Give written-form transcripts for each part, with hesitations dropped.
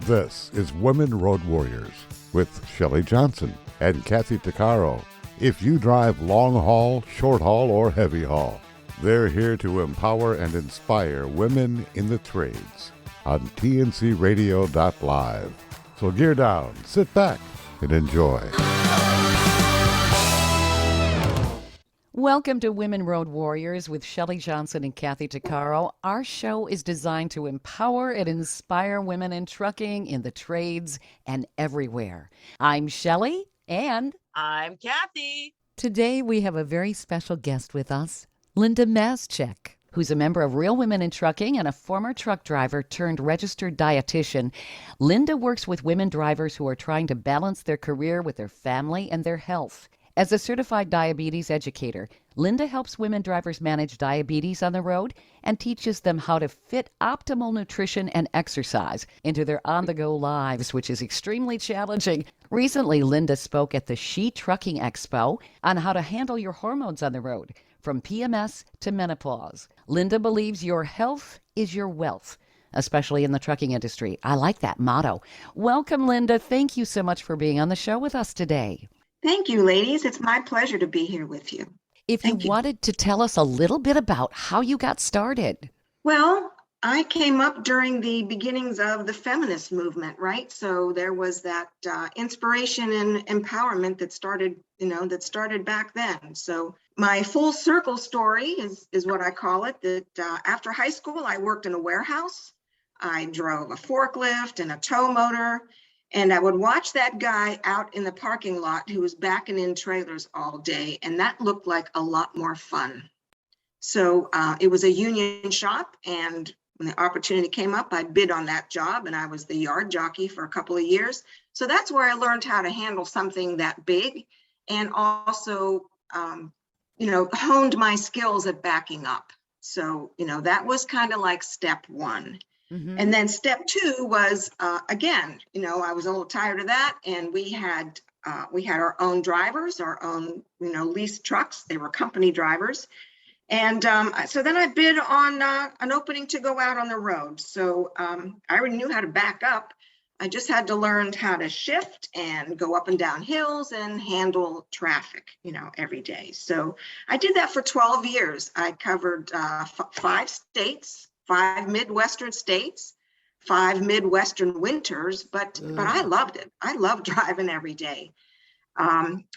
This is Women Road Warriors with Shelley Johnson and Kathy Tuccaro. If you drive long haul, short haul, or heavy haul, they're here to empower and inspire women in the trades on tncradio.live. So gear down, sit back, and enjoy. Welcome to Women Road Warriors with Shelley Johnson and Kathy Tuccaro. Our show is designed to empower and inspire women in trucking, in the trades, and everywhere. I'm Shelley, and I'm Kathy. Today we have a very special guest with us, Lynda Maschek, who's a member of Real Women in Trucking and a former truck driver turned registered dietitian. Lynda works with women drivers who are trying to balance their career with their family and their health. As a certified diabetes educator, Lynda helps women drivers manage diabetes on the road and teaches them how to fit optimal nutrition and exercise into their on-the-go lives, which is extremely challenging. Recently, Lynda spoke at the She Trucking Expo on how to handle your hormones on the road, from PMS to menopause. Lynda believes your health is your wealth, especially in the trucking industry. I like that motto. Welcome, Lynda. Thank you so much for being on the show with us today. Thank you, ladies. It's my pleasure to be here with you. If you wanted to tell us a little bit about how you got started. Well, I came up during the beginnings of the feminist movement, right? So there was that inspiration and empowerment that started back then. So my full circle story is what I call it, that after high school, I worked in a warehouse. I drove a forklift and a tow motor. And I would watch that guy out in the parking lot who was backing in trailers all day. And that looked like a lot more fun. So it was a union shop. And when the opportunity came up, I bid on that job. And I was the yard jockey for a couple of years. So that's where I learned how to handle something that big. And also, honed my skills at backing up. So, that was kind of like step one. Mm-hmm. And then step two was, again, I was a little tired of that. And we had our own drivers, our own, leased trucks. They were company drivers. And so then I bid on an opening to go out on the road. So I already knew how to back up. I just had to learn how to shift and go up and down hills and handle traffic, every day. So I did that for 12 years. I covered 5 states. 5 Midwestern states, 5 Midwestern winters, but I loved it. I loved driving every day.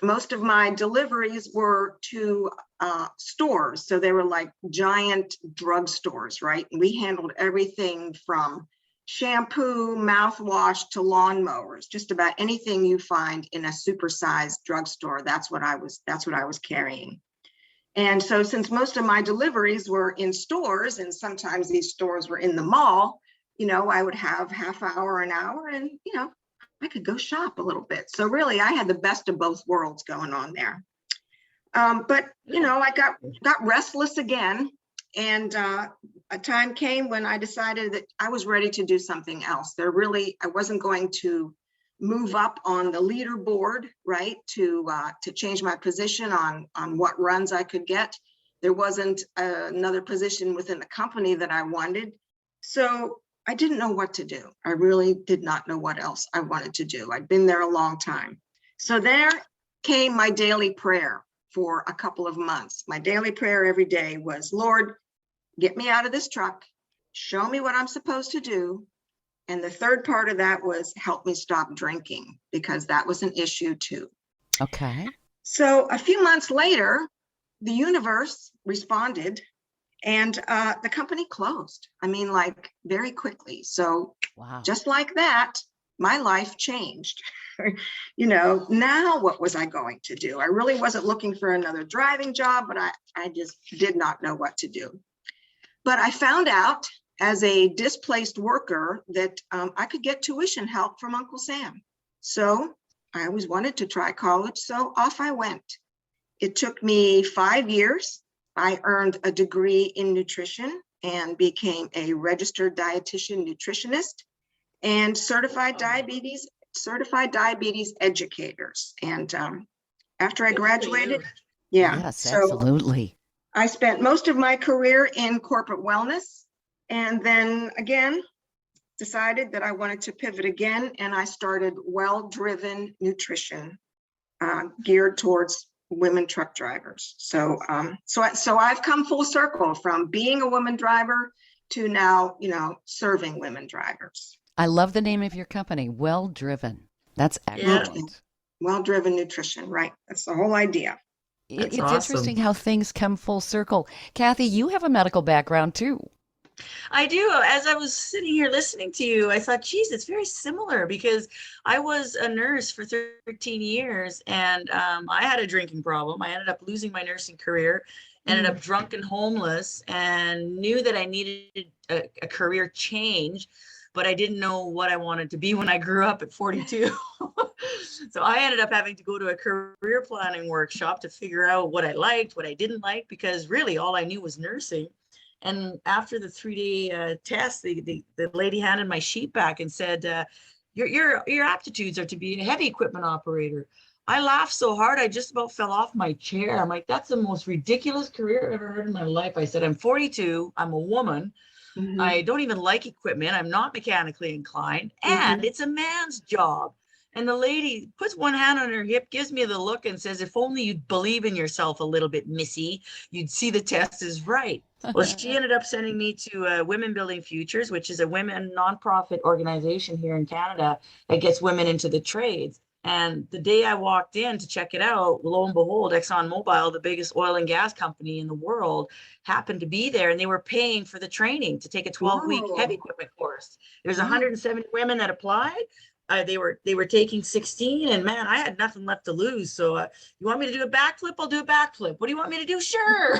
Most of my deliveries were to stores. So they were like giant drugstores, right? And we handled everything from shampoo, mouthwash to lawnmowers, just about anything you find in a supersized drugstore. That's what I was carrying. And so since most of my deliveries were in stores, and sometimes these stores were in the mall, I would have half hour, an hour, and, I could go shop a little bit. So really, I had the best of both worlds going on there. But, I got restless again. And a time came when I decided that I was ready to do something else. I wasn't going to move up on the leaderboard, right, to change my position on what runs I could get. There wasn't another position within the company that I wanted. So I didn't know what to do. I really did not know what else I wanted to do. I'd been there a long time. So there came my daily prayer for a couple of months. My daily prayer every day was, Lord, get me out of this truck. Show me what I'm supposed to do. And the third part of that was help me stop drinking, because that was an issue too. Okay. So a few months later, the universe responded and the company closed. Very quickly. So wow. Just like that, my life changed. Now what was I going to do? I really wasn't looking for another driving job, but I just did not know what to do. But I found out as a displaced worker that I could get tuition help from Uncle Sam. So I always wanted to try college, so off I went. It took me 5 years. I earned a degree in nutrition and became a registered dietitian nutritionist and certified diabetes educators. And after I graduated, yes, absolutely. I spent most of my career in corporate wellness. And then again, decided that I wanted to pivot again, and I started Well-Driven Nutrition, geared towards women truck drivers. So I've come full circle from being a woman driver to now, serving women drivers. I love the name of your company, Well Driven. That's Yeah. excellent. Well-Driven Nutrition, right? That's the whole idea. It's That's awesome. interesting how things come full circle. Kathy, you have a medical background too. I do. As I was sitting here listening to you, I thought, geez, it's very similar because I was a nurse for 13 years and I had a drinking problem. I ended up losing my nursing career, ended up drunk and homeless, and knew that I needed a career change, but I didn't know what I wanted to be when I grew up at 42. So I ended up having to go to a career planning workshop to figure out what I liked, what I didn't like, because really all I knew was nursing. And after the 3-day test, the lady handed my sheet back and said, your aptitudes are to be a heavy equipment operator. I laughed so hard, I just about fell off my chair. I'm like, that's the most ridiculous career I've ever heard in my life. I said, I'm 42, I'm a woman. I don't even like equipment. I'm not mechanically inclined, and it's a man's job. And the lady puts one hand on her hip, gives me the look and says, if only you'd believe in yourself a little bit, missy, you'd see the test is right. Well, she ended up sending me to Women Building Futures, which is a women nonprofit organization here in Canada that gets women into the trades. And the day I walked in to check it out, lo and behold, ExxonMobil, the biggest oil and gas company in the world, happened to be there, and they were paying for the training to take a 12-week heavy equipment course. There's 170 women that applied. They were taking 16, and man, I had nothing left to lose. So you want me to do a backflip? I'll do a backflip. What do you want me to do? Sure.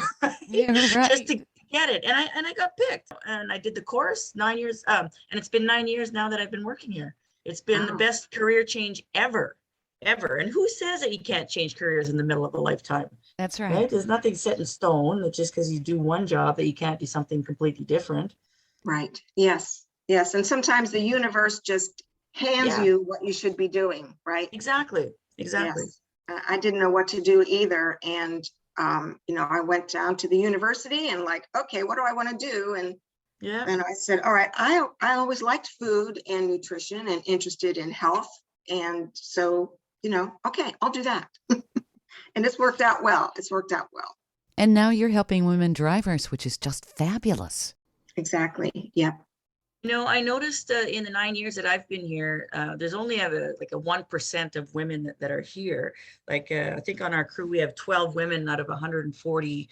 Yeah, right. Just to get it. And I got picked, and I did the course 9 years. And it's been 9 years now that I've been working here. It's been the best career change ever. And who says that you can't change careers in the middle of a lifetime? That's right. There's nothing set in stone that just because you do one job that you can't do something completely different. Right. Yes. And sometimes the universe just hands you what you should be doing, right? Exactly. Yes. I didn't know what to do either. And, I went down to the university and okay, what do I want to do? And I said, all right, I always liked food and nutrition and interested in health. And so, okay, I'll do that. And it's worked out well. And now you're helping women drivers, which is just fabulous. Exactly. Yep. I noticed in the 9 years that I've been here, there's only a 1% of women that are here. I think on our crew, we have 12 women out of 140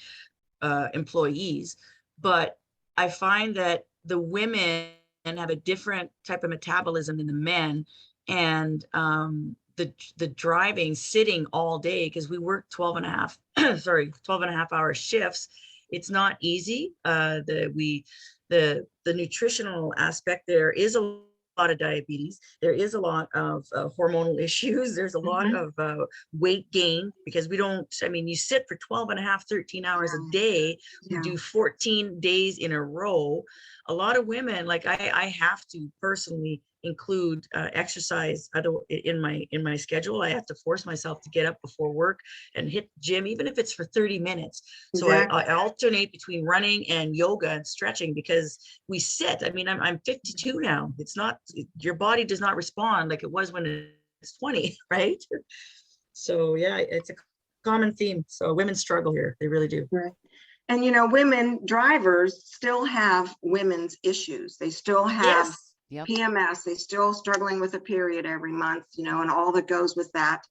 employees. But I find that the women have a different type of metabolism than the men. And the driving, sitting all day, because we work 12 and a half hour shifts. It's not easy. The nutritional aspect, there is a lot of diabetes. There is a lot of hormonal issues. There's a lot of weight gain because you sit for 12 and a half, 13 hours a day. You do 14 days in a row. A lot of women, I have to personally include exercise in my schedule. I have to force myself to get up before work and hit the gym, even if it's for 30 minutes. So I alternate between running and yoga and stretching because we sit. I'm 52 now. Your body does not respond like it was when it's 20, right? So yeah, it's a common theme. So women struggle here. They really do. Right. And women drivers still have women's issues. They still have PMS. They still struggling with a period every month, and all that goes with that.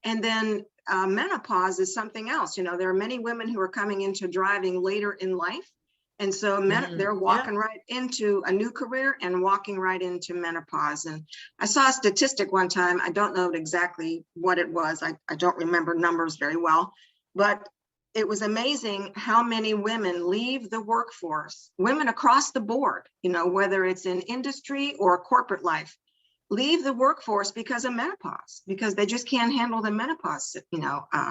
And then menopause is something else. There are many women who are coming into driving later in life. And so they're walking right into a new career and walking right into menopause. And I saw a statistic one time. I don't know exactly what it was. I don't remember numbers very well, but it was amazing how many women leave the workforce, women across the board, whether it's in industry or corporate life, leave the workforce because of menopause, because they just can't handle the menopause,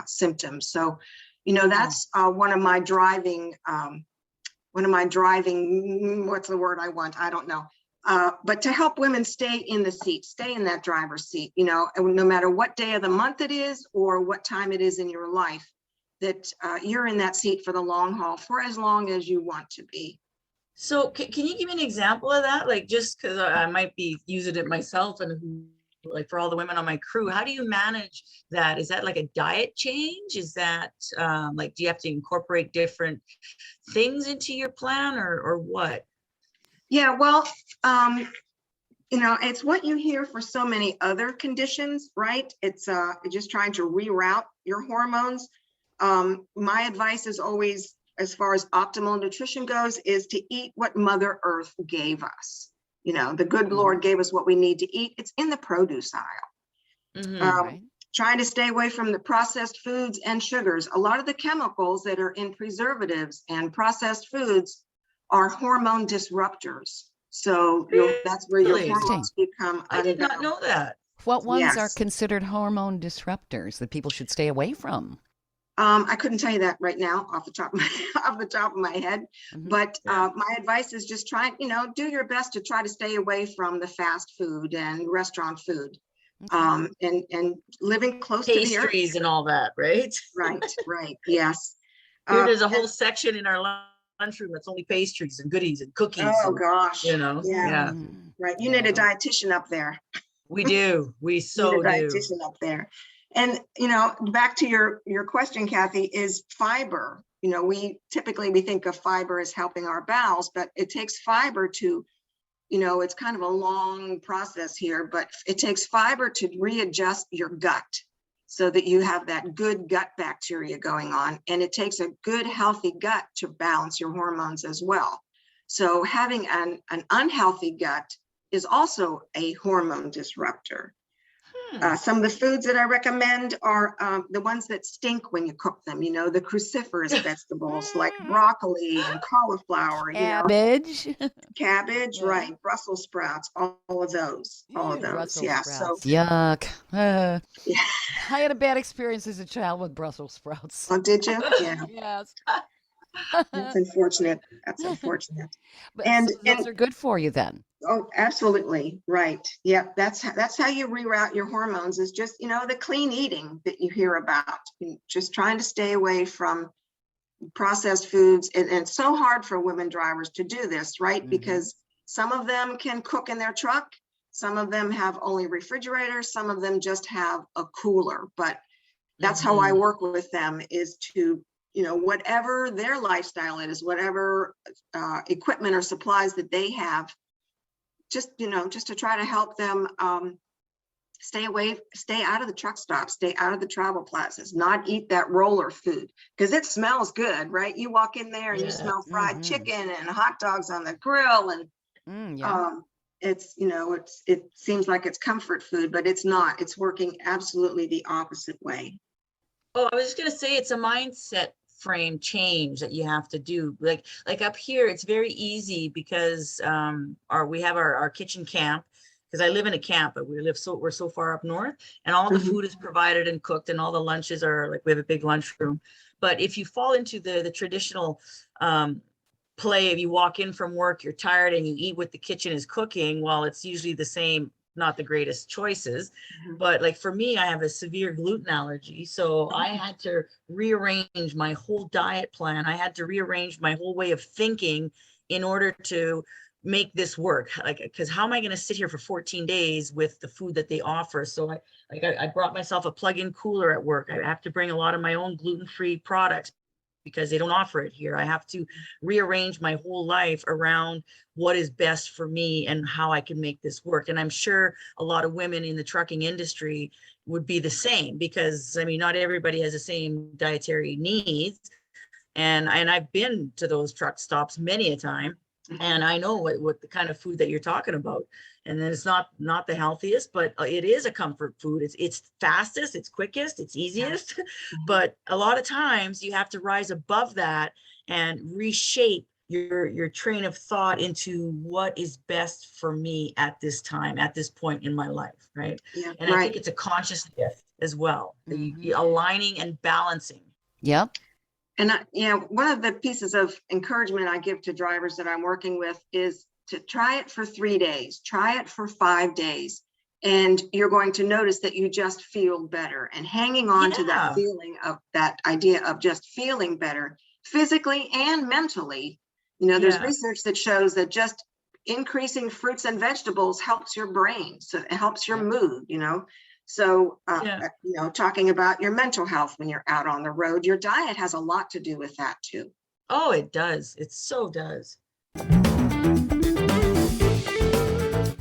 symptoms. So, that's one of my driving, what's the word I want? I don't know. But to help women stay in the seat, stay in that driver's seat, no matter what day of the month it is or what time it is in your life, that you're in that seat for the long haul for as long as you want to be. So can you give me an example of that? Like, just because I might be using it myself, and like for all the women on my crew, how do you manage that? Is that like a diet change? Is that like, do you have to incorporate different things into your plan, or what? Yeah, well, it's what you hear for so many other conditions, right? It's just trying to reroute your hormones. My advice is always, as far as optimal nutrition goes, is to eat what Mother Earth gave us. The good Lord gave us what we need to eat. It's in the produce aisle. Right. Trying to stay away from the processed foods and sugars. A lot of the chemicals that are in preservatives and processed foods are hormone disruptors. So that's where your Really? hormones become I did not know that. What ones are Yes. considered hormone disruptors that people should stay away from? I couldn't tell you that right now off the top of my head, Mhm. but Yeah. my advice is just try, do your best to try to stay away from the fast food and restaurant food, Okay. and living close to the earth. Pastries and all that, right? Right, yes. Here, there's a And whole section in our lunchroom that's only pastries and goodies and cookies, oh and gosh, yeah, yeah, right. You need a Yeah. dietitian up there. we do. We You need so a do. dietitian up there. And back to your question, Kathy, is fiber. We typically think of fiber as helping our bowels, but it takes fiber to, it's kind of a long process here, but it takes fiber to readjust your gut so that you have that good gut bacteria going on. And it takes a good, healthy gut to balance your hormones as well. So having an unhealthy gut is also a hormone disruptor. Some of the foods that I recommend are the ones that stink when you cook them, the cruciferous vegetables like broccoli and cauliflower, Cabbage. cabbage, Yeah. right, Brussels sprouts, all of those, Brussels yeah. sprouts. Yuck. Yeah. I had a bad experience as a child with Brussels sprouts. Oh, did you? Yeah, Yes. that's unfortunate. That's unfortunate. But And so those are good for you then. oh, absolutely, right. Yeah, that's how you reroute your hormones, is just, the clean eating that you hear about. Just trying to stay away from processed foods. And it's so hard for women drivers to do this, right? Mhm. Because some of them can cook in their truck. Some of them have only refrigerators. Some of them just have a cooler. But that's how I work with them, is to, whatever their lifestyle is, whatever equipment or supplies that they have, just to try to help them stay out of the truck stops, stay out of the travel plazas, not eat that roller food, because it smells good, right? You walk in there and you smell fried chicken and hot dogs on the grill, and Yeah. it seems like it's comfort food, but it's not. It's working absolutely the opposite way. Oh, I was just gonna say, it's a mindset frame change that you have to do. Like up here, it's very easy because we have our kitchen camp, because I live in a camp, but we're so far up north, and all the food is provided and cooked, and all the lunches are like, we have a big lunchroom. But if you fall into the traditional play, if you walk in from work, you're tired, and you eat what the kitchen is cooking, well, it's usually the same, not the greatest choices. But like for me, I have a severe gluten allergy. So I had to rearrange my whole diet plan. I had to rearrange my whole way of thinking in order to make this work. Like, because how am I going to sit here for 14 days with the food that they offer? So I brought myself a plug-in cooler at work. I have to bring a lot of my own gluten-free products because they don't offer it here. I have to rearrange my whole life around what is best for me and how I can make this work. And I'm sure a lot of women in the trucking industry would be the same, because I mean, not everybody has the same dietary needs. And I've been to those truck stops many a time, and I know what the kind of food that you're talking about. And then it's not the healthiest, but it is a comfort food. It's fastest, it's quickest, it's easiest. But a lot of times you have to rise above that and reshape your train of thought into what is best for me at this time, at this point in my life, right? Yeah, and I think it's a conscious gift as well, aligning and balancing. Yep. And one of the pieces of encouragement I give to drivers that I'm working with is to try it for 3 days, try it for 5 days, and you're going to notice that you just feel better. And hanging on to that feeling, of that idea of just feeling better physically and mentally, There's Yeah. research that shows that just increasing fruits and vegetables helps your brain. So it helps your mood, So, Yeah. talking about your mental health when you're out on the road, your diet has a lot to do with that too. Oh, it does. It so does.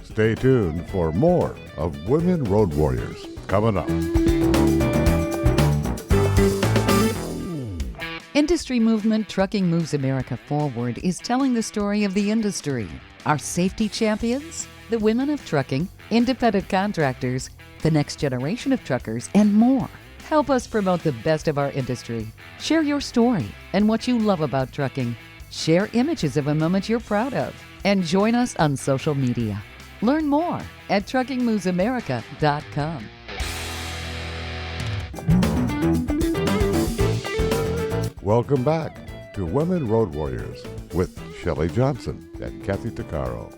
Stay tuned for more of Women Road Warriors coming up. Industry movement Trucking Moves America Forward is telling the story of the industry. Our safety champions, the women of trucking, independent contractors, the next generation of truckers, and more. Help us promote the best of our industry. Share your story and what you love about trucking. Share images of a moment you're proud of. And join us on social media. Learn more at truckingmovesamerica.com. Welcome back to Women Road Warriors with Shelley Johnson and Kathy Tuccaro.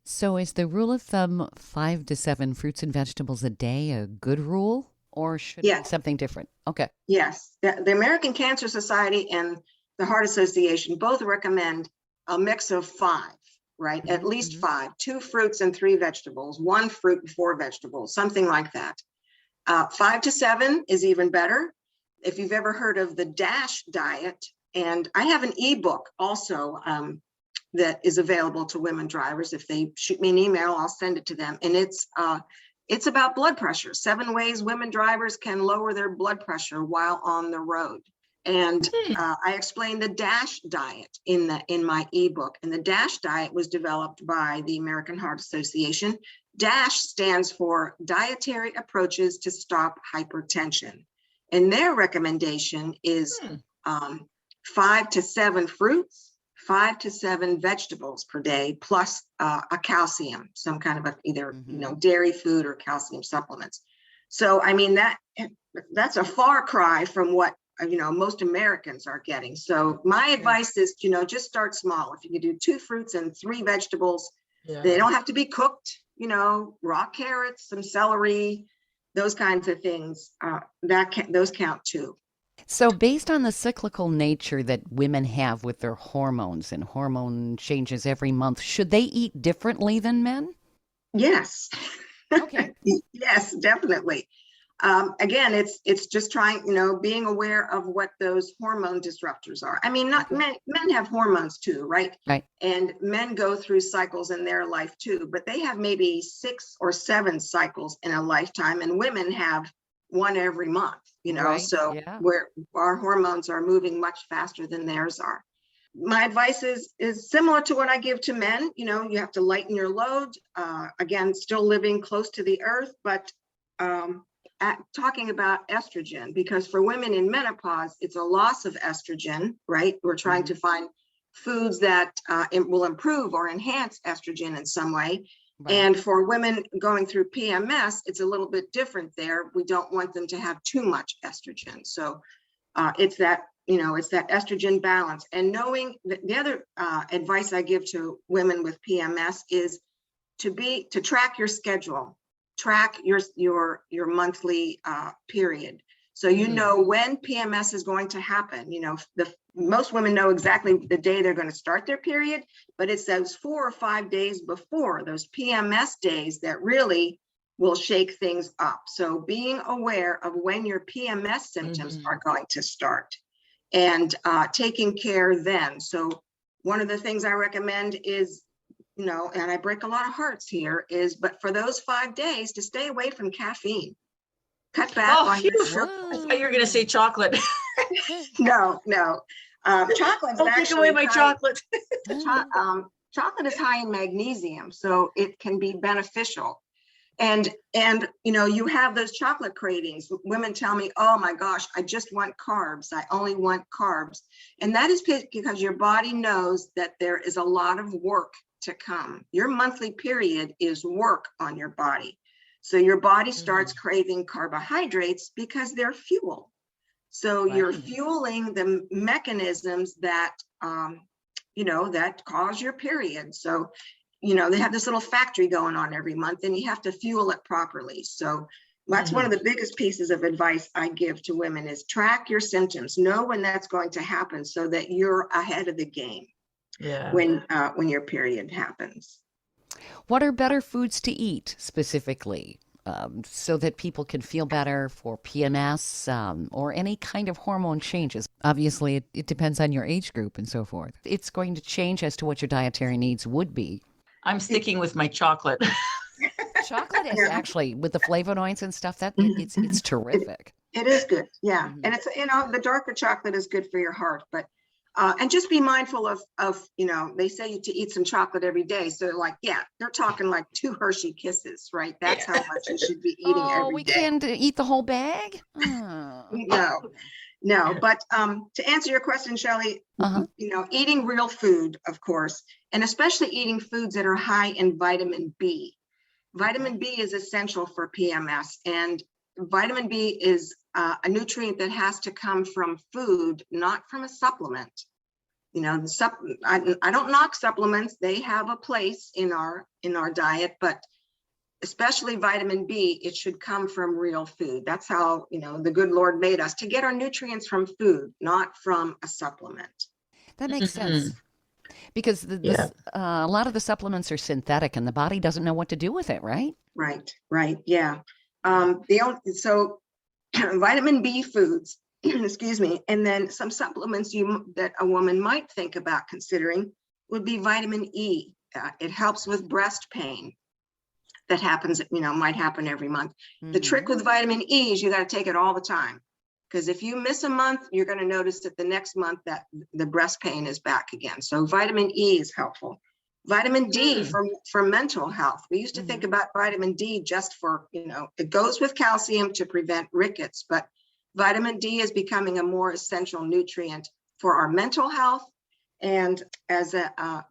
So is the rule of thumb 5 to 7 fruits and vegetables a day a good rule, or should it be something different? Okay. Yes. The American Cancer Society and the Heart Association both recommend a mix of 5, right? At least 5, 2 fruits and 3 vegetables, 1 fruit and 4 vegetables, something like that. 5 to 7 is even better. If you've ever heard of the DASH diet, and I have an ebook also that is available to women drivers. If they shoot me an email, I'll send it to them. And it's about blood pressure, 7 ways women drivers can lower their blood pressure while on the road. And I explained the DASH diet in my ebook. And the DASH diet was developed by the American Heart Association. DASH stands for Dietary Approaches to Stop Hypertension. And their recommendation is 5 to 7 fruits, 5 to 7 vegetables per day, plus a calcium, some kind of either dairy food or calcium supplements. So I mean that's a far cry from what most Americans are getting. So my advice is just start small. If you can do 2 fruits and 3 vegetables, they don't have to be cooked. Raw carrots, some celery, those kinds of things. Those count too. So based on the cyclical nature that women have with their hormones and hormone changes every month, should they eat differently than men? Yes. Okay. Yes, definitely. Again, it's just trying, being aware of what those hormone disruptors are. I mean, not men have hormones too, right? Right. And men go through cycles in their life too, but they have maybe 6 or 7 cycles in a lifetime, and women have 1 every month, Right. so where our hormones are moving much faster than theirs are. My advice is similar to what I give to men. You have to lighten your load. Again, still living close to the earth, but talking about estrogen, because for women in menopause, it's a loss of estrogen, right? We're trying to find foods that will improve or enhance estrogen in some way. Right. And for women going through PMS, it's a little bit different there. We don't want them to have too much estrogen. So it's that estrogen balance. And knowing that the other advice I give to women with PMS is to track your schedule. Track your monthly period, so when PMS is going to happen. Most women know exactly the day they're going to start their period, but it's those 4 or 5 days before those PMS days that really will shake things up. So being aware of when your PMS symptoms are going to start, and taking care then. So one of the things I recommend is, and I break a lot of hearts here, but for those 5 days to stay away from caffeine. Cut back on your sugar. I thought you were going to say chocolate. No. Chocolate's Don't take away my chocolate. Chocolate is high in magnesium, so it can be beneficial. And you have those chocolate cravings. Women tell me, oh my gosh, I just want carbs. I only want carbs. And that is because your body knows that there is a lot of work to come. Your monthly period is work on your body. So your body starts craving carbohydrates because they're fuel. So you're fueling the mechanisms that, that cause your period. So, they have this little factory going on every month, and you have to fuel it properly. So That's one of the biggest pieces of advice I give to women is track your symptoms. Know when that's going to happen so that you're ahead of the game when your period happens. What are better foods to eat specifically so that people can feel better for PMS or any kind of hormone changes? Obviously, it depends on your age group and so forth. It's going to change as to what your dietary needs would be. I'm sticking with my chocolate. Chocolate is actually, with the flavonoids and stuff, it's terrific. It is good, yeah. And it's, the darker chocolate is good for your heart, but and just be mindful of they say to eat some chocolate every day. So like, they're talking like 2 Hershey Kisses, right? That's how much you should be eating every day. We can't eat the whole bag? No. But to answer your question, Shelley, eating real food, of course, and especially eating foods that are high in vitamin B. Vitamin B is essential for PMS, and vitamin B is a nutrient that has to come from food, not from a supplement. I don't knock supplements; they have a place in our diet, but especially vitamin B, it should come from real food. That's how the good Lord made us, to get our nutrients from food, not from a supplement. That makes sense. Because a lot of the supplements are synthetic and the body doesn't know what to do with it, right? Right. Yeah. So vitamin B foods, excuse me, and then some supplements that a woman might think about considering would be vitamin E. It helps with breast pain that happens, might happen every month. Mm-hmm. The trick with vitamin E is you got to take it all the time. Because if you miss a month, you're going to notice that the next month that the breast pain is back again. So vitamin E is helpful. Vitamin D for mental health. We used to think about vitamin D just for, it goes with calcium to prevent rickets, but vitamin D is becoming a more essential nutrient for our mental health and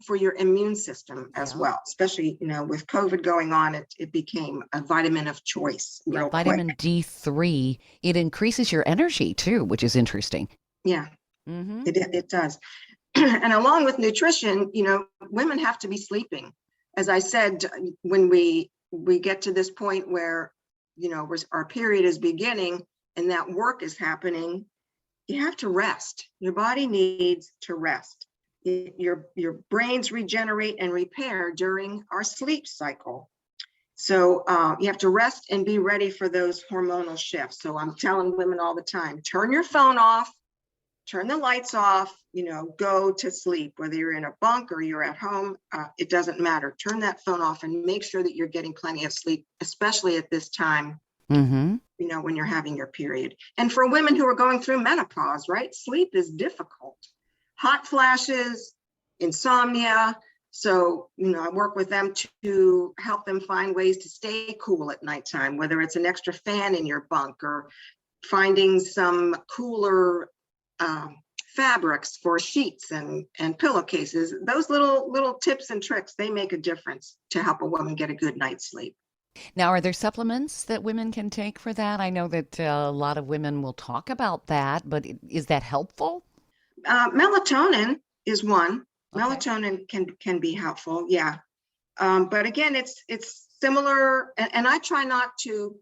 for your immune system as well, especially, with COVID going on, it became a vitamin of choice. Vitamin D3, it increases your energy too, which is interesting. Yeah, it does. And along with nutrition, women have to be sleeping. As I said, when we get to this point where, our period is beginning and that work is happening, you have to rest. Your body needs to rest. Your brains regenerate and repair during our sleep cycle. So you have to rest and be ready for those hormonal shifts. So I'm telling women all the time, turn your phone off, turn the lights off, go to sleep, whether you're in a bunk or you're at home, it doesn't matter. Turn that phone off and make sure that you're getting plenty of sleep, especially at this time, when you're having your period. And for women who are going through menopause, right? Sleep is difficult. Hot flashes, insomnia. So, I work with them to help them find ways to stay cool at nighttime, whether it's an extra fan in your bunk or finding some cooler fabrics for sheets and pillowcases. Those little tips and tricks, they make a difference to help a woman get a good night's sleep. Now, are there supplements that women can take for that? I know that a lot of women will talk about that, but is that helpful? Melatonin is one. Okay. Melatonin can be helpful, yeah. But again, it's similar, and I try not to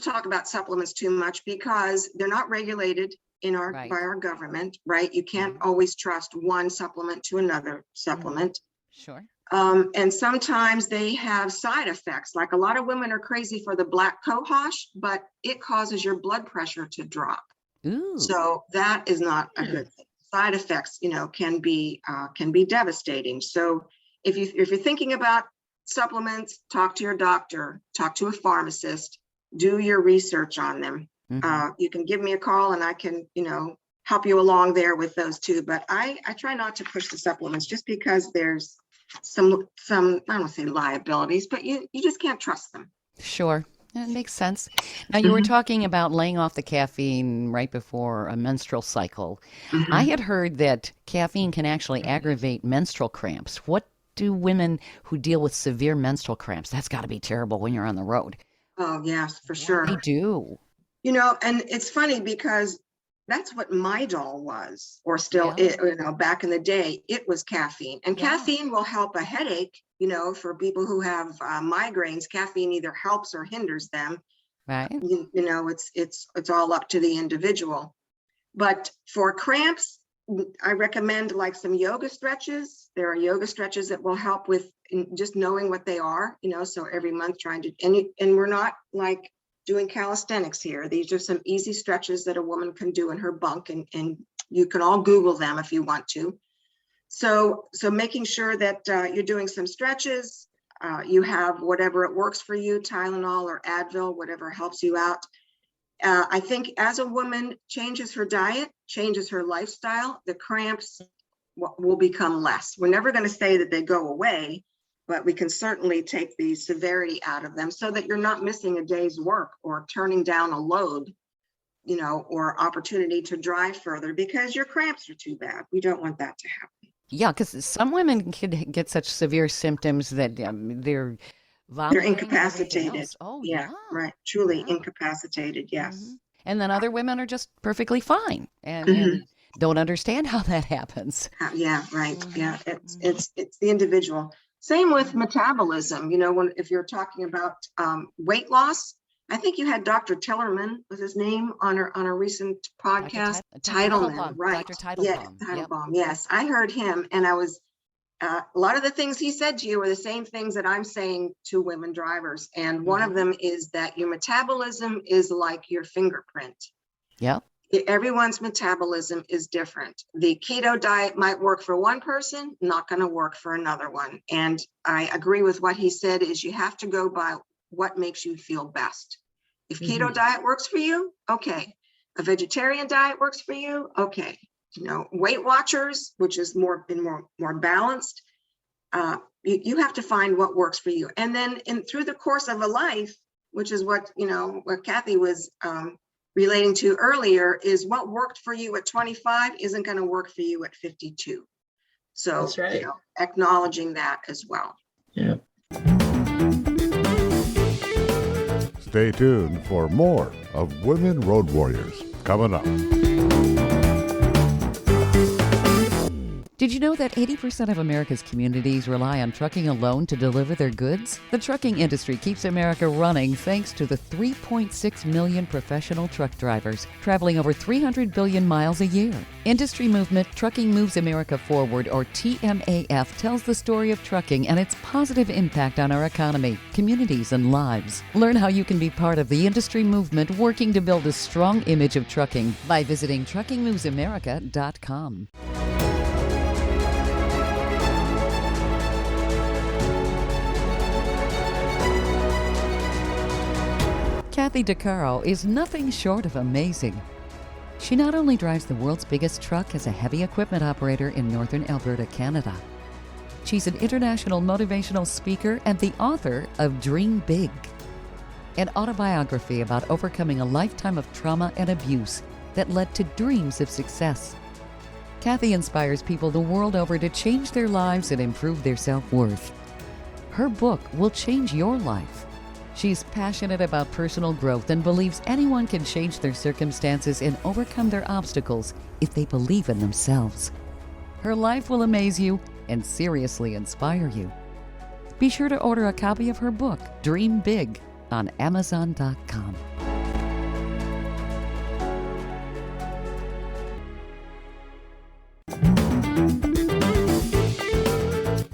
talk about supplements too much because they're not regulated by our government, right? You can't always trust one supplement to another supplement. Sure. And sometimes they have side effects. Like a lot of women are crazy for the black cohosh, but it causes your blood pressure to drop. Ooh. So that is not a good thing. Side effects, can be devastating. So if you're thinking about supplements, talk to your doctor, talk to a pharmacist, do your research on them. You can give me a call and I can, help you along there with those too. But I try not to push the supplements just because there's some I don't say liabilities, but you just can't trust them. Sure. That makes sense. Now, you were talking about laying off the caffeine right before a menstrual cycle. I had heard that caffeine can actually aggravate menstrual cramps. What do women who deal with severe menstrual cramps? That's got to be terrible when you're on the road. Oh, yes, for sure. They do. And it's funny because that's what my doll was, or still is, back in the day, it was caffeine. And caffeine will help a headache, for people who have migraines. Caffeine either helps or hinders them. Right. It's all up to the individual. But for cramps, I recommend like some yoga stretches. There are yoga stretches that will help with just knowing what they are, so every month trying to, and we're not like doing calisthenics here. These are some easy stretches that a woman can do in her bunk, and you can all Google them if you want to. So making sure that you're doing some stretches, you have whatever it works for you, Tylenol or Advil, whatever helps you out. I think as a woman changes her diet, changes her lifestyle, the cramps will become less. We're never going to say that they go away, but we can certainly take the severity out of them so that you're not missing a day's work or turning down a load, or opportunity to drive further because your cramps are too bad. We don't want that to happen. Yeah, because some women can get such severe symptoms that they're incapacitated. Oh, yeah, right. Truly incapacitated. Yes. Mm-hmm. And then other women are just perfectly fine and, Mm-hmm. and don't understand how that happens. Yeah, right. Mm-hmm. Yeah, it's the individual. Same with metabolism. If you're talking about weight loss, I think you had Dr. Tillerman was his name on a recent podcast. Teitelbaum, right? Dr. Teitelbaum. Yeah, Teitelbaum. Yep. Yes, I heard him, and I was. A lot of the things he said to you are the same things that I'm saying to women drivers. And one of them is that your metabolism is like your fingerprint. Yeah. Everyone's metabolism is different. The keto diet might work for one person, not going to work for another one. And I agree with what he said is you have to go by what makes you feel best. If keto diet works for you, okay. A vegetarian diet works for you, okay. Weight Watchers, which is more balanced, you have to find what works for you. And then through the course of a life, which is what Kathy was relating to earlier, is what worked for you at 25 isn't going to work for you at 52. So that's right. Acknowledging that as well. Yeah. Stay tuned for more of Women Road Warriors coming up. Did you know that 80% of America's communities rely on trucking alone to deliver their goods? The trucking industry keeps America running thanks to the 3.6 million professional truck drivers traveling over 300 billion miles a year. Industry movement Trucking Moves America Forward, or TMAF, tells the story of trucking and its positive impact on our economy, communities, and lives. Learn how you can be part of the industry movement working to build a strong image of trucking by visiting truckingmovesamerica.com. Kathy DeCaro is nothing short of amazing. She not only drives the world's biggest truck as a heavy equipment operator in northern Alberta, Canada. She's an international motivational speaker and the author of Dream Big, an autobiography about overcoming a lifetime of trauma and abuse that led to dreams of success. Kathy inspires people the world over to change their lives and improve their self-worth. Her book will change your life. She's passionate about personal growth and believes anyone can change their circumstances and overcome their obstacles if they believe in themselves. Her life will amaze you and seriously inspire you. Be sure to order a copy of her book, Dream Big, on Amazon.com.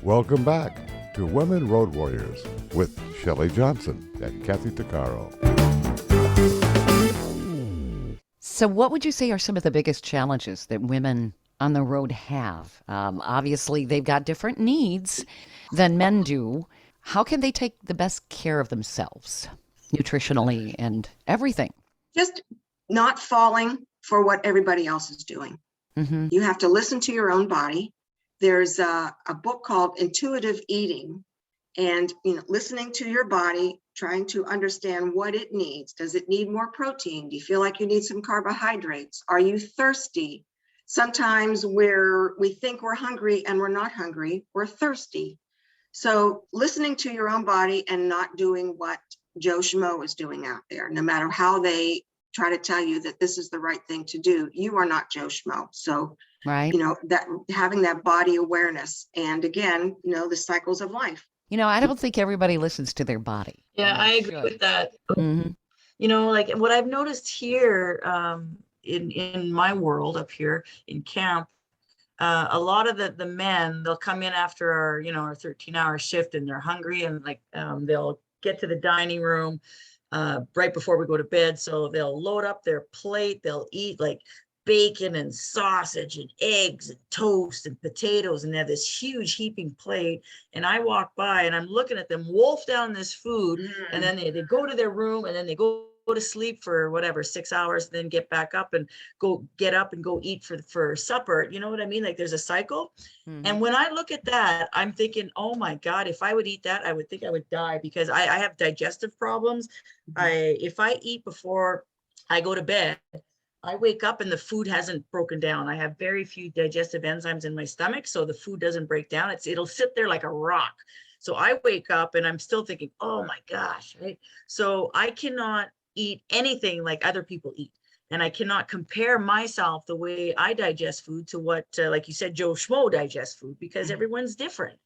Welcome back to Women Road Warriors with Shelley Johnson and Kathy DeCaro. So what would you say are some of the biggest challenges that women on the road have? Obviously, they've got different needs than men do. How can they take the best care of themselves, nutritionally and everything? Just not falling for what everybody else is doing. Mm-hmm. You have to listen to your own body. There's a book called Intuitive Eating, and listening to your body, trying to understand what it needs. Does it need more protein? Do you feel like you need some carbohydrates? Are you thirsty? Sometimes we think we're hungry and we're not hungry, we're thirsty. So listening to your own body and not doing what Joe Schmo is doing out there, no matter how they try to tell you that this is the right thing to do, you are not Joe Schmo. So, right. That having that body awareness, and again, the cycles of life. I don't think everybody listens to their body. Yeah, I agree with that. Mm-hmm. like what I've noticed here, in my world up here in camp, a lot of the men, they'll come in after our 13-hour shift, and they're hungry, and like they'll get to the dining room right before we go to bed. So they'll load up their plate, they'll eat like bacon and sausage and eggs and toast and potatoes, and they have this huge heaping plate. And I walk by and I'm looking at them wolf down this food, and then they go to their room, and then they go to sleep for whatever 6 hours, then get back up and get up and go eat for supper. You know what I mean? Like there's a cycle. And when I look at that, I'm thinking, oh my God, if I would eat that, I would think I would die, because I have digestive problems. If I eat before I go to bed, I wake up and the food hasn't broken down. I have very few digestive enzymes in my stomach, so the food doesn't break down. It'll sit there like a rock. So I wake up and I'm still thinking, oh my gosh, right? So I cannot eat anything like other people eat. And I cannot compare myself, the way I digest food, to what, like you said, Joe Schmo digests food, because everyone's different,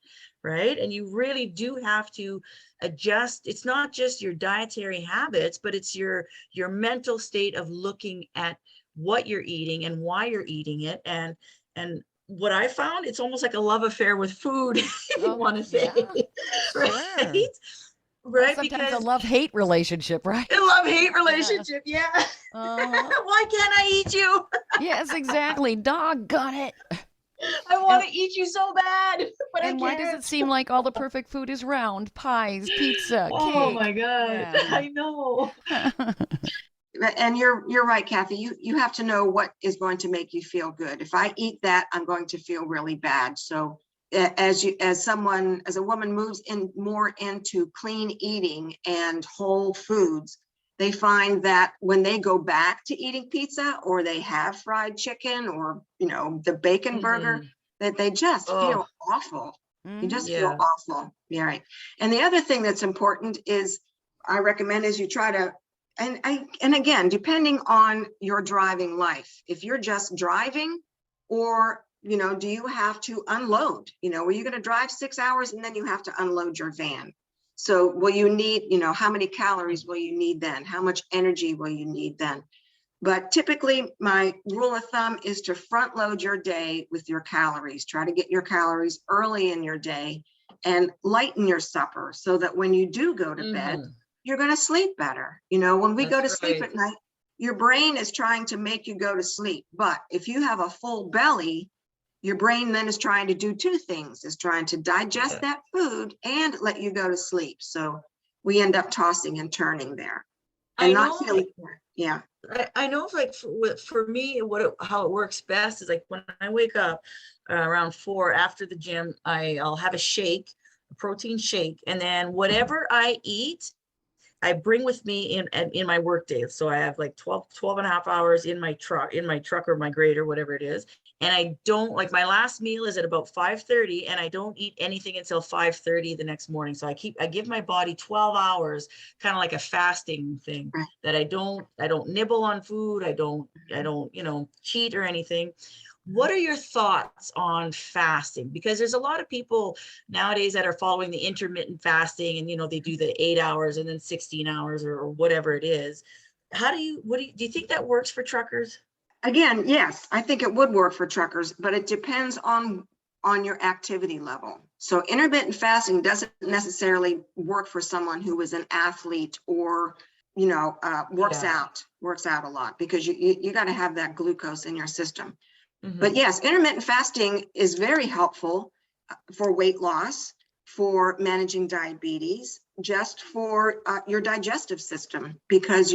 right? And you really do have to adjust. It's not just your dietary habits, but it's your mental state of looking at what you're eating and why you're eating it. And what I found, it's almost like a love affair with food, if you want to say, right? Sure. Right, sometimes because a love-hate relationship, right? a love-hate relationship, yeah. Why can't I eat you? Yes, exactly. Doggone it. I want to eat you so bad, but I And can't. why does it seem like all the perfect food is round? Pies, pizza, cake. Oh my God, Yeah. I know. And you're right, Kathy. You have to know what is going to make you feel good. If I eat that, I'm going to feel really bad. So as a woman moves in more into clean eating and whole foods, they find that when they go back to eating pizza, or they have fried chicken, or the bacon burger, that they just feel awful. You just feel awful. Yeah, right. And the other thing that's important is, I recommend, is you try to, and again, depending on your driving life, if you're just driving, or do you have to unload? Are you going to drive 6 hours and then you have to unload your van? So will you need, how many calories will you need then? How much energy will you need then? But typically, my rule of thumb is to front load your day with your calories. Try to get your calories early in your day and lighten your supper, so that when you do go to bed, you're going to sleep better. When we go to sleep at night, your brain is trying to make you go to sleep. But if you have a full belly, your brain then is trying to do two things, is trying to digest that food and let you go to sleep. So we end up tossing and turning there and not feeling, I know, like for me, how it works best is, like, when I wake up around 4 after the gym, I'll have a shake, a protein shake, and then whatever I eat, I bring with me in my work day. So I have like 12 and a half hours in my truck or my grader, whatever it is. And I don't, like, my last meal is at about 5:30, and I don't eat anything until 5:30 the next morning. So I give my body 12 hours, kind of like a fasting thing, that I don't nibble on food. I don't, cheat or anything. What are your thoughts on fasting? Because there's a lot of people nowadays that are following the intermittent fasting, and they do the 8 hours and then 16 hours or whatever it is. Do you think that works for truckers? Again, yes, I think it would work for truckers, but it depends on your activity level. So intermittent fasting doesn't necessarily work for someone who is an athlete, or works out a lot, because you got to have that glucose in your system. But yes, intermittent fasting is very helpful for weight loss, for managing diabetes, just for your digestive system, because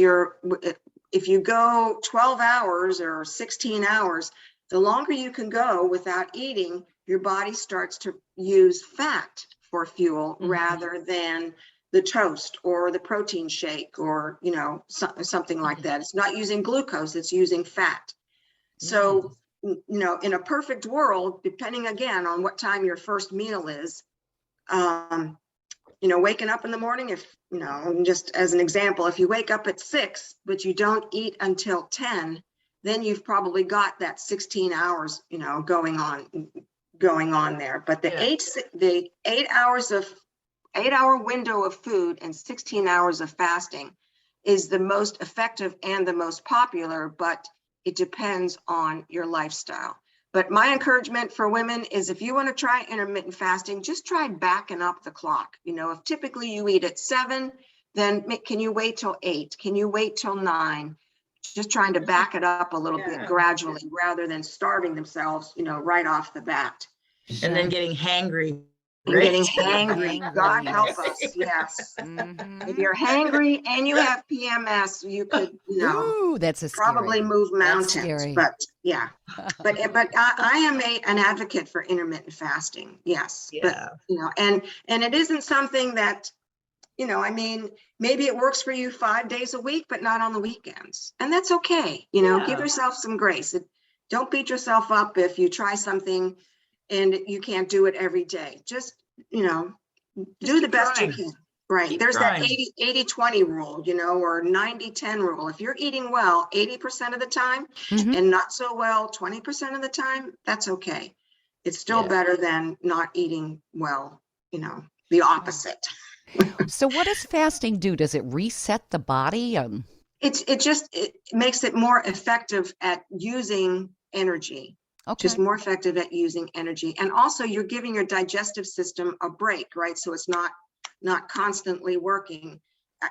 if you go 12 hours or 16 hours, the longer you can go without eating, your body starts to use fat for fuel rather than the toast or the protein shake, or something like that. It's not using glucose, it's using fat. So in a perfect world, depending again on what time your first meal is, waking up in the morning, if, just as an example, if you wake up at 6, but you don't eat until 10, then you've probably got that 16 hours, going on there. But the 8 hour window of food and 16 hours of fasting is the most effective and the most popular, but it depends on your lifestyle. But my encouragement for women is if you want to try intermittent fasting, just try backing up the clock. You know, if typically you eat at 7, then can you wait till 8? Can you wait till 9? Just trying to back it up a little bit gradually rather than starving themselves, you know, right off the bat. And then getting hangry. And getting hangry. God help us. Yes. If you're hangry and you have PMS, you could, you know, Ooh, that's probably move mountains. But yeah, but I am an advocate for intermittent fasting. Yes. Yeah. But, you know, and it isn't something that, you know, I mean, maybe it works for you 5 days a week, but not on the weekends. And that's okay. You know, give yourself some grace. Don't beat yourself up if you try something and you can't do it every day. Just, you know, do the best you can. Right. There's that 80-20 rule, you know, or 90-10 rule. If you're eating well 80% of the time and not so well 20% of the time, that's okay. It's still better than not eating well, you know, the opposite. So what does fasting do? Does it reset the body? It makes it more effective at using energy. Okay. Just more effective at using energy. And also you're giving your digestive system a break, right? So it's not constantly working.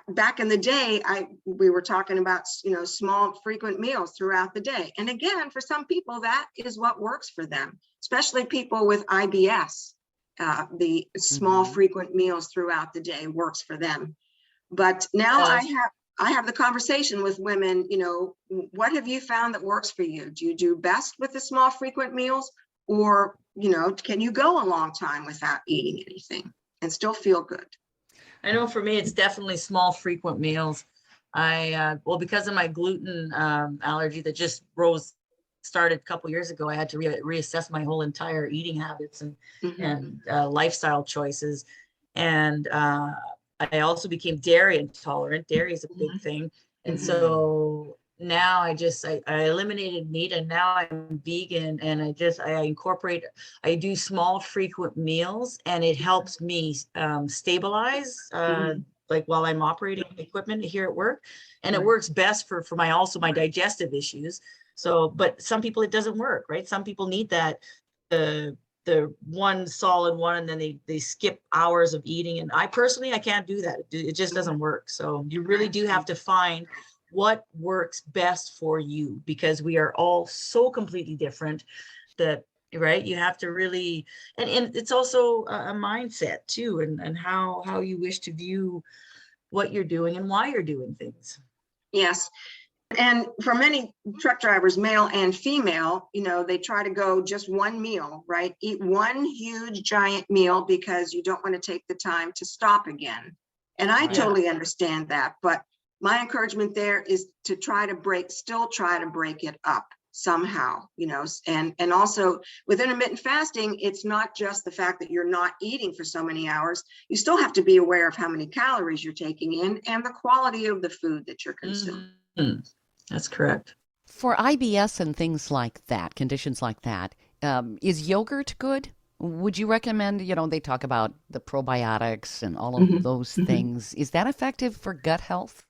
Back in the day, we were talking about, you know, small frequent meals throughout the day. And again, for some people, that is what works for them, especially people with IBS. The small frequent meals throughout the day works for them. But now I have the conversation with women, you know, what have you found that works for you? Do you do best with the small frequent meals, or, you know, can you go a long time without eating anything and still feel good? I know for me, it's definitely small frequent meals. Well, because of my gluten allergy that just started a couple years ago, I had to reassess my whole entire eating habits and lifestyle choices. And I also became dairy intolerant. Dairy is a big thing. And so now I eliminated meat, and now I'm vegan, and I do small frequent meals, and it helps me stabilize like while I'm operating equipment here at work. And it works best for my digestive issues. So, but some people it doesn't work, right? Some people need that the one solid one, and then they skip hours of eating. And I personally can't do that. It just doesn't work. So you really do have to find what works best for you, because we are all so completely different that, right, you have to really, and it's also a mindset too, and how you wish to view what you're doing and why you're doing things. Yes. And for many truck drivers, male and female, you know, they try to go just one meal, right? Eat one huge giant meal because you don't want to take the time to stop again. And I totally understand that. But my encouragement there is to still try to break it up somehow, you know, and also with intermittent fasting, it's not just the fact that you're not eating for so many hours. You still have to be aware of how many calories you're taking in and the quality of the food that you're consuming. That's correct. For IBS and things like that, conditions like that, is yogurt good? Would you recommend, you know, they talk about the probiotics and all of those things. Is that effective for gut health?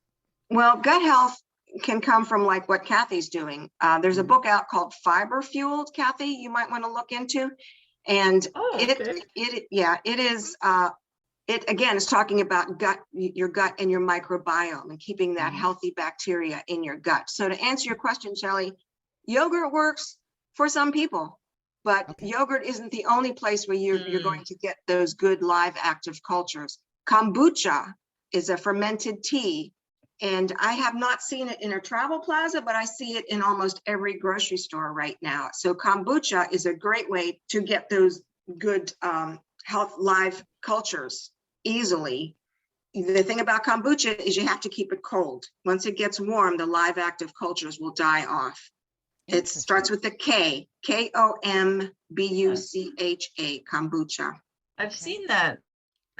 Well, gut health can come from like what Kathy's doing. There's a book out called Fiber Fueled, Kathy, you might want to look into. And it is, it again is talking about your gut and your microbiome and keeping that healthy bacteria in your gut. So to answer your question, Shelley, yogurt works for some people, but yogurt isn't the only place where you're going to get those good live active cultures. Kombucha is a fermented tea, and I have not seen it in a travel plaza, but I see it in almost every grocery store right now. So kombucha is a great way to get those good health live cultures easily. The thing about kombucha is you have to keep it cold. Once it gets warm, the live active cultures will die off. It starts with the K, Kombucha, kombucha. I've seen that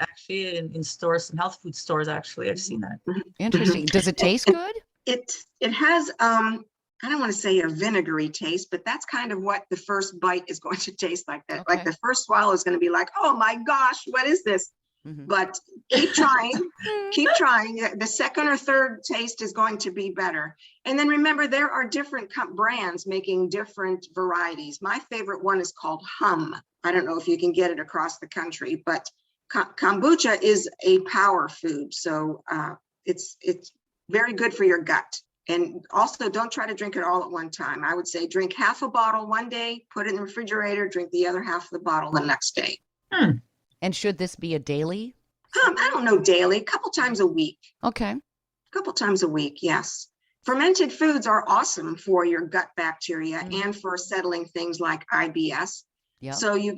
actually in stores, some health food stores, actually. I've seen that. Interesting. Does it taste good? It has, I don't want to say a vinegary taste, but that's kind of what the first bite is going to taste like. That, like the first swallow is going to be like, oh my gosh, what is this? But keep trying, keep trying. The second or third taste is going to be better. And then remember, there are different brands making different varieties. My favorite one is called Hum. I don't know if you can get it across the country, but kombucha is a power food. So it's very good for your gut. And also, don't try to drink it all at one time. I would say drink half a bottle one day, put it in the refrigerator, drink the other half of the bottle the next day. And should this be a daily? I don't know, daily, a couple times a week. Okay. A couple times a week, yes. Fermented foods are awesome for your gut bacteria and for settling things like IBS. Yep. So you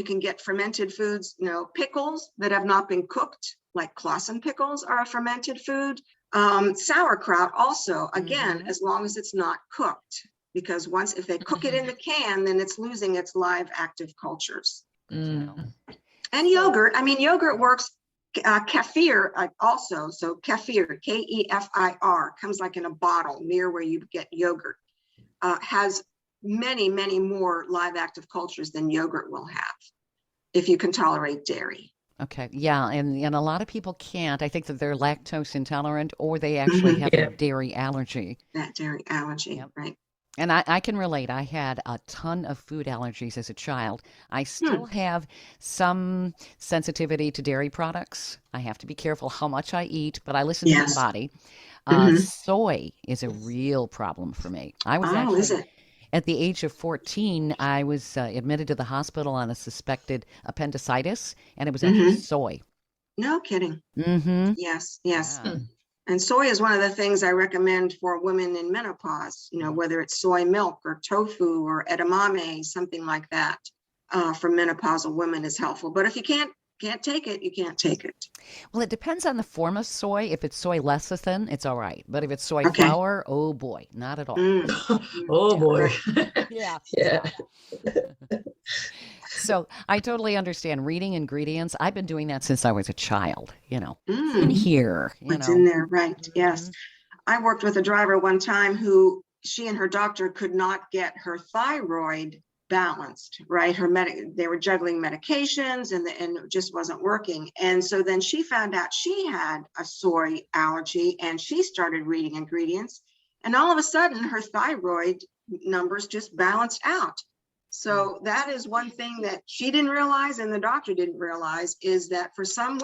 can get fermented foods, pickles that have not been cooked, like Clausen pickles are a fermented food. Sauerkraut also, again, as long as it's not cooked, because if they cook it in the can, then it's losing its live active cultures. And yogurt, yogurt works. Kefir also, so kefir, Kefir, comes like in a bottle near where you get yogurt, has many, many more live active cultures than yogurt will have if you can tolerate dairy. Okay. Yeah. And a lot of people can't. I think that they're lactose intolerant or they actually have a dairy allergy. That dairy allergy, right. And I can relate. I had a ton of food allergies as a child. I still have some sensitivity to dairy products. I have to be careful how much I eat, but I listen to my body. Soy is a real problem for me. I was is it? At the age of 14, I was admitted to the hospital on a suspected appendicitis, and it was actually soy. No kidding. Yes. Yeah. And soy is one of the things I recommend for women in menopause, whether it's soy milk or tofu or edamame, something like that, for menopausal women is helpful. But if you can't take it, you can't take it. Well, it depends on the form of soy. If it's soy lecithin, it's all right. But if it's soy flour, oh boy, not at all. Oh boy. Yeah. Yeah. So I totally understand reading ingredients. I've been doing that since I was a child, in here. What's in there, right? Yes. I worked with a driver one time who she and her doctor could not get her thyroid balanced, right? They were juggling medications and it just wasn't working. And so then she found out she had a soy allergy and she started reading ingredients. And all of a sudden her thyroid numbers just balanced out. So that is one thing that she didn't realize and the doctor didn't realize, is that for some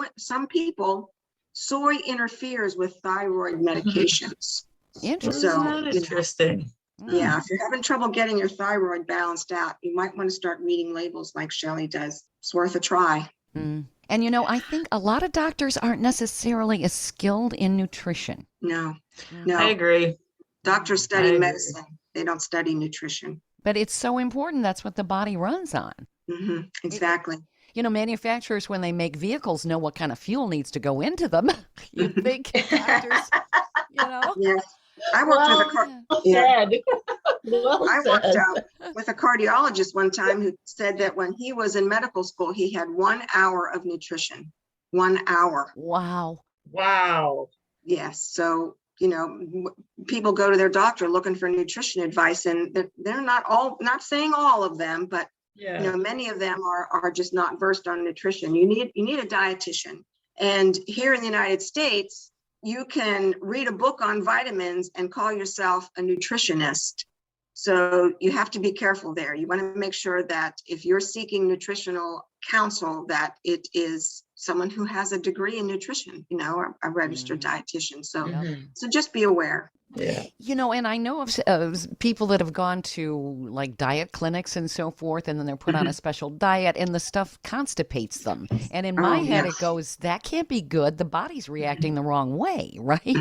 people, soy interferes with thyroid medications. Interesting. So, Interesting. Yeah, if you're having trouble getting your thyroid balanced out, you might want to start reading labels like Shelley does. It's worth a try. And I think a lot of doctors aren't necessarily as skilled in nutrition. No. I agree. Doctors study medicine. They don't study nutrition. But it's so important. That's what the body runs on. Exactly. Manufacturers, when they make vehicles, know what kind of fuel needs to go into them. You think doctors, Yes. I worked with a with a cardiologist one time who said that when he was in medical school, he had 1 hour of nutrition. 1 hour. Wow. Yes. So, people go to their doctor looking for nutrition advice, and they're not saying all of them, but many of them are just not versed on nutrition. You need a dietitian. And here in the United States, you can read a book on vitamins and call yourself a nutritionist. So you have to be careful there. You want to make sure that if you're seeking nutritional counsel, that it is someone who has a degree in nutrition, a registered dietitian. So, so just be aware. Yeah. And I know of people that have gone to like diet clinics and so forth, and then they're put on a special diet and the stuff constipates them. And in my head, it goes, that can't be good. The body's reacting the wrong way, right?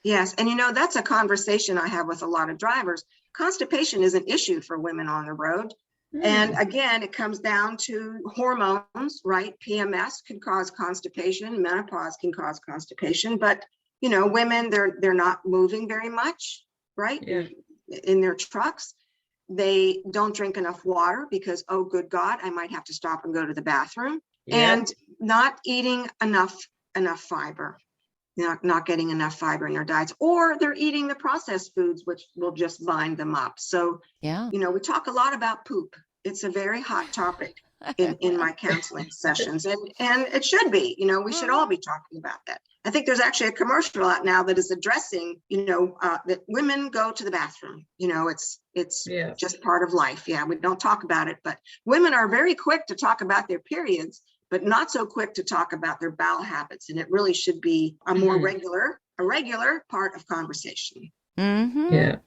Yes. And, that's a conversation I have with a lot of drivers. Constipation is an issue for women on the road. And again, it comes down to hormones, right? PMS can cause constipation. Menopause can cause constipation. But women, they're not moving very much, right? In their trucks. They don't drink enough water because, oh, good God, I might have to stop and go to the bathroom. And not eating enough fiber, not getting enough fiber in their diets, or they're eating the processed foods, which will just bind them up. So, we talk a lot about poop. It's a very hot topic. in my counseling sessions. And it should be, we should all be talking about that. I think there's actually a commercial out now that is addressing, that women go to the bathroom. It's just part of life. Yeah, we don't talk about it, but women are very quick to talk about their periods, but not so quick to talk about their bowel habits. And it really should be a more regular part of conversation. Mm-hmm. Yeah.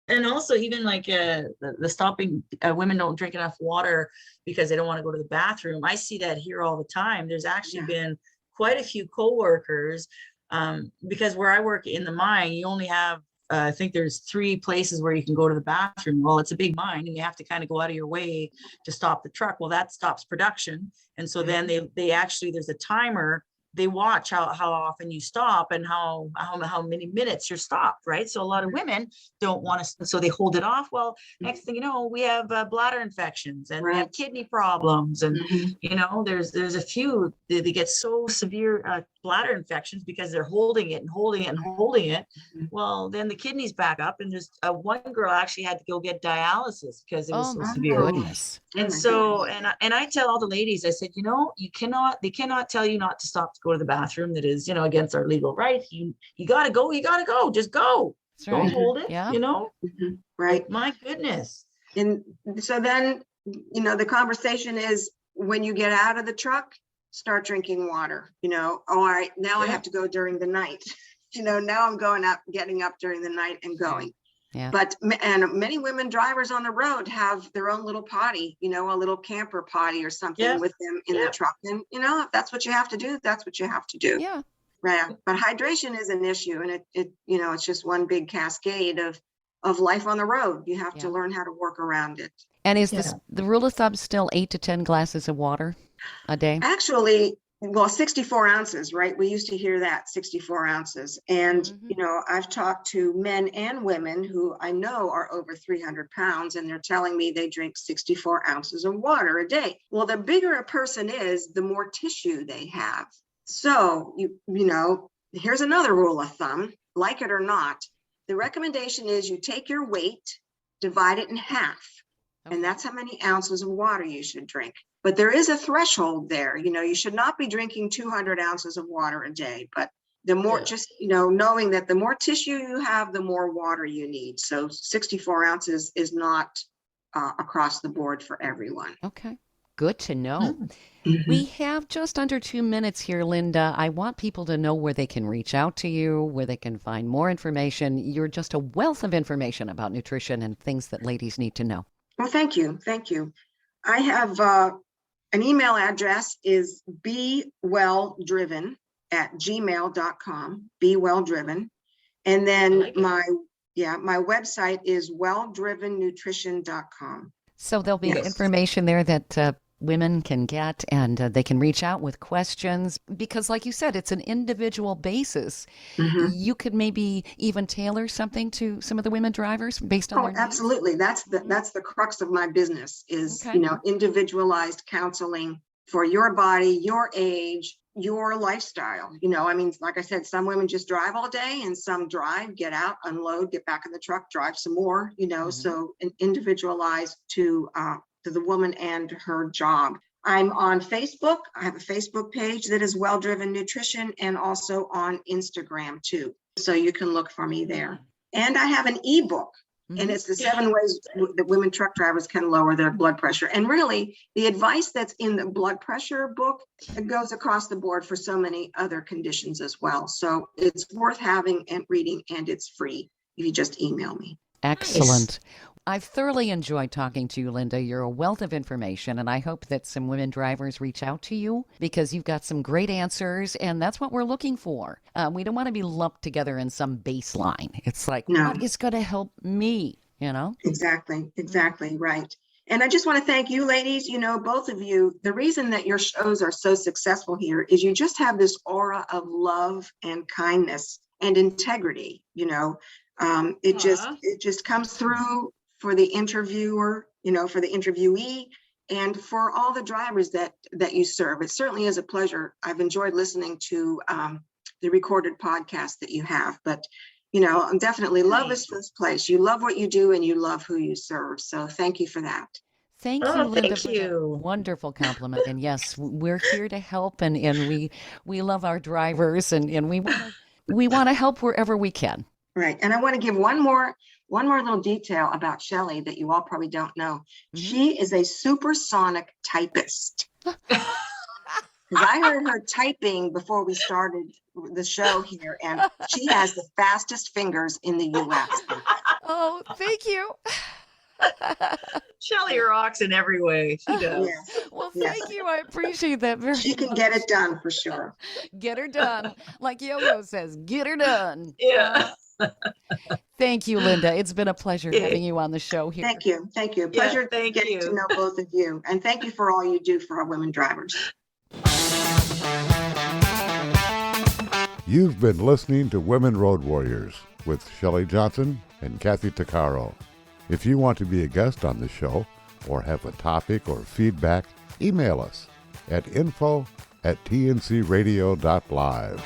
And also even like the stopping, women don't drink enough water because they don't want to go to the bathroom. I see that here all the time. There's actually been quite a few coworkers, because where I work in the mine, you only have, I think there's 3 places where you can go to the bathroom. Well, it's a big mine and you have to kind of go out of your way to stop the truck. Well, that stops production. And so then they actually, there's a timer. They watch how often you stop and how many minutes you're stopped, right? So a lot of women don't want to, so they hold it off. Well, next thing you know, we have bladder infections and we have kidney problems, and there's a few they get so severe bladder infections because they're holding it and holding it and holding it. Well, then the kidneys back up, and there's one girl actually had to go get dialysis because it was so severe. Goodness. And so, and I tell all the ladies, I said, they cannot tell you not to stop to go to the bathroom. That is, against our legal right. You gotta go, just go. That's Don't hold it, Right. My goodness. And so then, the conversation is, when you get out of the truck, start drinking water, all right, now I have to go during the night. Now I'm getting up during the night and going. Yeah. But many women drivers on the road have their own little potty, a little camper potty or something with them in the truck. And, if that's what you have to do, that's what you have to do. Yeah. Right. But hydration is an issue, and it's just one big cascade of life on the road. You have to learn how to work around it. And is the rule of thumb still 8 to 10 glasses of water a day? Actually, 64 ounces, right? We used to hear that, 64 ounces. And, I've talked to men and women who I know are over 300 pounds, and they're telling me they drink 64 ounces of water a day. Well, the bigger a person is, the more tissue they have. So, here's another rule of thumb, like it or not. The recommendation is you take your weight, divide it in half, and that's how many ounces of water you should drink. But there is a threshold there. You should not be drinking 200 ounces of water a day, but the more knowing that the more tissue you have, the more water you need. So 64 ounces is not across the board for everyone. Okay. Good to know. We have just under 2 minutes here, Lynda. I want people to know where they can reach out to you, where they can find more information. You're just a wealth of information about nutrition and things that ladies need to know. Well, thank you. Thank you. I have an email address is bewelldriven@gmail.com, bewelldriven. And then my website is welldrivennutrition.com. So there'll be information there that women can get, and they can reach out with questions, because like you said, it's an individual basis. You could maybe even tailor something to some of the women drivers based on their needs. Absolutely. That's the crux of my business is, individualized counseling for your body, your age, your lifestyle. Like I said, some women just drive all day, and some drive, get out, unload, get back in the truck, drive some more, so individualized to the woman and her job. I'm on Facebook. I have a Facebook page that is Well Driven Nutrition, and also on Instagram too. So you can look for me there. And I have an ebook, and it's the 7 ways that women truck drivers can lower their blood pressure. And really, the advice that's in the blood pressure book, it goes across the board for so many other conditions as well. So it's worth having and reading, and it's free if you just email me. Excellent. I've thoroughly enjoyed talking to you, Lynda. You're a wealth of information, and I hope that some women drivers reach out to you, because you've got some great answers, and that's what we're looking for. We don't want to be lumped together in some baseline. It's like, what is going to help me, Exactly, right. And I just want to thank you, ladies, both of you. The reason that your shows are so successful here is you just have this aura of love and kindness and integrity, It just comes through for the interviewer, for the interviewee, and for all the drivers that you serve. It certainly is a pleasure. I've enjoyed listening to the recorded podcast that you have, but definitely love is first place. You love what you do, and you love who you serve. So thank you for that. Thank you, Oh, Lynda, thank for that you. wonderful compliment. And yes, we're here to help, and we love our drivers, and we want to help wherever we can. Right. And I want to give one more little detail about Shelley that you all probably don't know. She is a supersonic typist. Because I heard her typing before we started the show here, and she has the fastest fingers in the U.S. Oh, thank you. Shelley rocks in every way. She does. Yes. Well, Yes. thank you. I appreciate that very She can much. get it done for sure. Get her done. Like Yo-Yo says, get her done. Yeah. Thank you, Lynda. It's been a pleasure Yeah. having you on the show here. Thank you. Thank you. Yeah, Pleasure thank getting to you. know both of you. And thank you for all you do for our women drivers. You've been listening to Women Road Warriors with Shelley Johnson and Kathy Tuccaro. If you want to be a guest on the show or have a topic or feedback, email us at info@tncradio.live.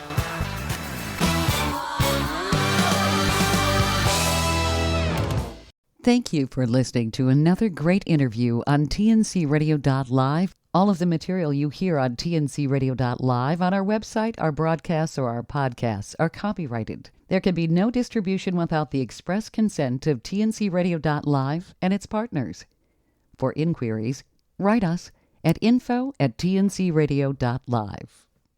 Thank you for listening to another great interview on tncradio.live. All of the material you hear on tncradio.live on our website, our broadcasts, or our podcasts are copyrighted. There can be no distribution without the express consent of tncradio.live and its partners. For inquiries, write us at info@tncradio.live.